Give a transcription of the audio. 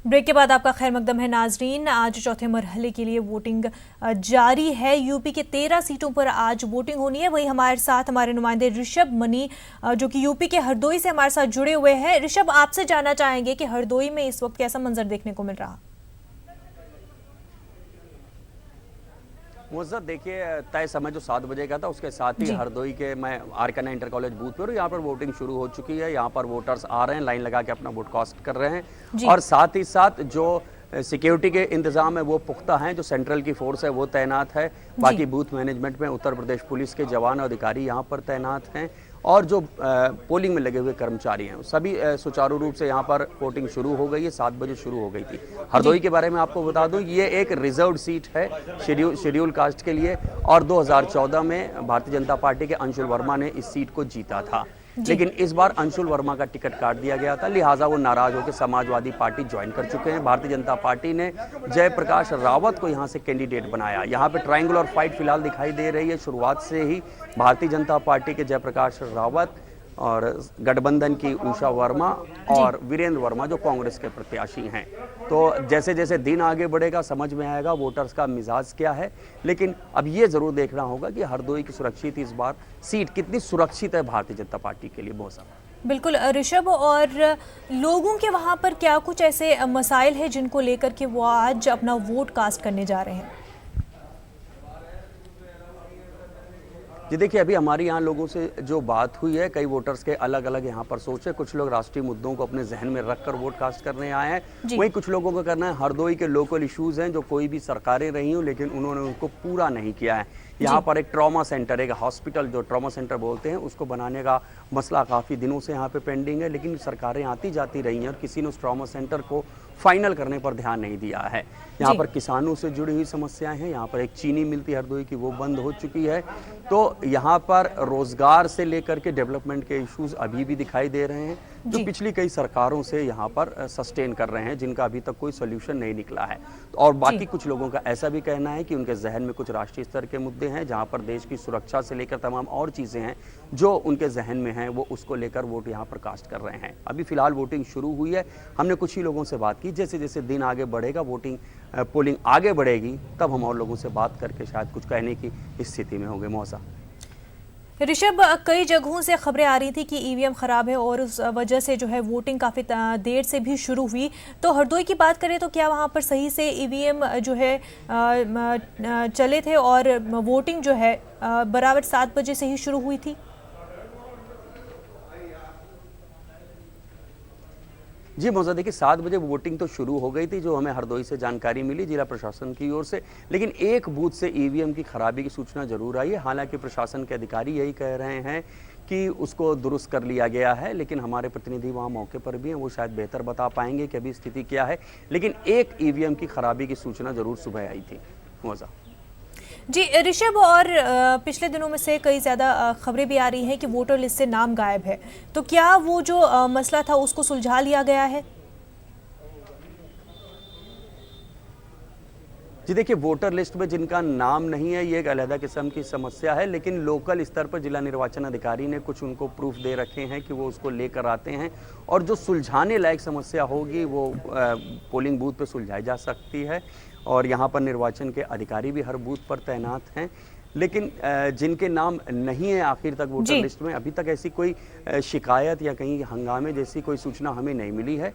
Break के बाद आपका खैर मकदम है नाजरीन। आज चौथे मरहले के लिए वोटिंग जारी है। यूपी के 13 सीटों पर आज वोटिंग होनी है। वहीं हमारे साथ हमारे नुमाइंदे ऋषभ मनी जो कि यूपी के हरदोई से हमारे साथ जुड़े हुए हैं। ऋषभ, आपसे जानना चाहेंगे कि हरदोई में इस वक्त कैसा मंजर देखने को मिल रहा? मुझे देखिए, तय समय जो 7 बजे का था उसके साथ ही हरदोई के मैं आर.के. इंटर कॉलेज बूथ पर हूँ। यहाँ पर वोटिंग शुरू हो चुकी है। यहाँ पर वोटर्स आ रहे हैं, लाइन लगा के अपना वोट कास्ट कर रहे हैं और साथ ही साथ जो सिक्योरिटी के इंतजाम है वो पुख्ता हैं। जो सेंट्रल की फोर्स है वो तैनात है। बाकी बूथ मैनेजमेंट में उत्तर प्रदेश पुलिस के जवान और अधिकारी यहाँ पर तैनात हैं और जो पोलिंग में लगे हुए कर्मचारी हैं सभी सुचारू रूप से यहाँ पर वोटिंग शुरू हो गई है। 7 बजे शुरू हो गई थी। हरदोई के बारे में आपको बता दूं, ये एक रिजर्व्ड सीट है शेड्यूल कास्ट के लिए और 2014 में भारतीय जनता पार्टी के अंशुल वर्मा ने इस सीट को जीता था। लेकिन इस बार अंशुल वर्मा का टिकट काट दिया गया था, लिहाजा वो नाराज होकर समाजवादी पार्टी ज्वाइन कर चुके हैं। भारतीय जनता पार्टी ने जयप्रकाश रावत को यहां से कैंडिडेट बनाया। यहां पे ट्रायंगुलर फाइट फिलहाल दिखाई दे रही है। शुरुआत से ही भारतीय जनता पार्टी के जयप्रकाश रावत और गठबंधन की उषा वर्मा और वीरेंद्र वर्मा जो कांग्रेस के प्रत्याशी हैं। तो जैसे जैसे दिन आगे बढ़ेगा समझ में आएगा वोटर्स का मिजाज क्या है। लेकिन अब ये जरूर देखना होगा कि हरदोई की सुरक्षित इस बार सीट कितनी सुरक्षित है भारतीय जनता पार्टी के लिए। बहुत बिल्कुल ऋषभ, और लोगों के वहां पर क्या कुछ ऐसे मसाइल है जिनको लेकर के वो आज अपना वोट कास्ट करने जा रहे हैं? जी देखिए, अभी हमारी यहाँ लोगों से जो बात हुई है, कई वोटर्स के अलग अलग यहाँ पर सोच है। कुछ लोग राष्ट्रीय मुद्दों को अपने जहन में रखकर वोट कास्ट करने आए हैं। वहीं कुछ लोगों को करना है हरदोई के लोकल इश्यूज हैं जो कोई भी सरकारें रही हूँ लेकिन उन्होंने उनको पूरा नहीं किया है। यहाँ पर एक ट्रॉमा सेंटर, एक हॉस्पिटल जो ट्रॉमा सेंटर बोलते हैं, उसको बनाने का मसला काफ़ी दिनों से यहाँ पे पेंडिंग है। लेकिन सरकारें आती जाती रही हैं और किसी ने उस ट्रॉमा सेंटर को फाइनल करने पर ध्यान नहीं दिया है। यहाँ पर किसानों से जुड़ी हुई समस्याएं हैं। यहाँ पर एक चीनी मिलती हरदोई की, वो बंद हो चुकी है। तो यहाँ पर रोजगार से लेकर के डेवलपमेंट के इश्यूज अभी भी दिखाई दे रहे हैं जो पिछली कई सरकारों से यहाँ पर सस्टेन कर रहे हैं, जिनका अभी तक कोई सोल्यूशन नहीं निकला है। और बाकी कुछ लोगों का ऐसा भी कहना है कि उनके जहन में कुछ राष्ट्रीय स्तर के मुद्दे हैं जहाँ पर देश की सुरक्षा से लेकर तमाम और चीज़ें हैं जो उनके जहन में हैं, वो उसको लेकर वोट यहाँ पर कास्ट कर रहे हैं। अभी फिलहाल वोटिंग शुरू हुई है। हमने कुछ ही लोगों से बात की। जैसे जैसे दिन आगे बढ़ेगा, पोलिंग आगे बढ़ेगी, तब हम और लोगों से बात करके शायद कुछ कहने की स्थिति में होंगे। मौसा ऋषभ, कई जगहों से खबरें आ रही थी कि ईवीएम खराब है और उस वजह से जो है वोटिंग काफ़ी देर से भी शुरू हुई। तो हरदोई की बात करें तो क्या वहां पर सही से ईवीएम जो है चले थे और वोटिंग जो है बराबर 7 बजे से ही शुरू हुई थी? जी मौजा, देखिए 7 बजे वोटिंग तो शुरू हो गई थी, जो हमें हरदोई से जानकारी मिली जिला प्रशासन की ओर से। लेकिन एक बूथ से ईवीएम की खराबी की सूचना जरूर आई है। हालांकि प्रशासन के अधिकारी यही कह रहे हैं कि उसको दुरुस्त कर लिया गया है। लेकिन हमारे प्रतिनिधि वहां मौके पर भी हैं, वो शायद बेहतर बता पाएंगे कि अभी स्थिति क्या है। लेकिन एक ईवीएम की खराबी की सूचना जरूर सुबह आई थी। मौजा जी ऋषभ, और पिछले दिनों में से कई ज़्यादा खबरें भी आ रही हैं कि वोटर लिस्ट से नाम गायब है। तो क्या वो जो मसला था उसको सुलझा लिया गया है? जी देखिए, वोटर लिस्ट में जिनका नाम नहीं है ये एक अलग किस्म की समस्या है। लेकिन लोकल स्तर पर जिला निर्वाचन अधिकारी ने कुछ उनको प्रूफ दे रखे हैं कि वो उसको लेकर आते हैं और जो सुलझाने लायक समस्या होगी वो पोलिंग बूथ पर सुलझाई जा सकती है। और यहाँ पर निर्वाचन के अधिकारी भी हर बूथ पर तैनात हैं। लेकिन जिनके नाम नहीं है आखिर तक वोटर लिस्ट में, अभी तक ऐसी कोई शिकायत या कहीं हंगामे जैसी कोई सूचना हमें नहीं मिली है।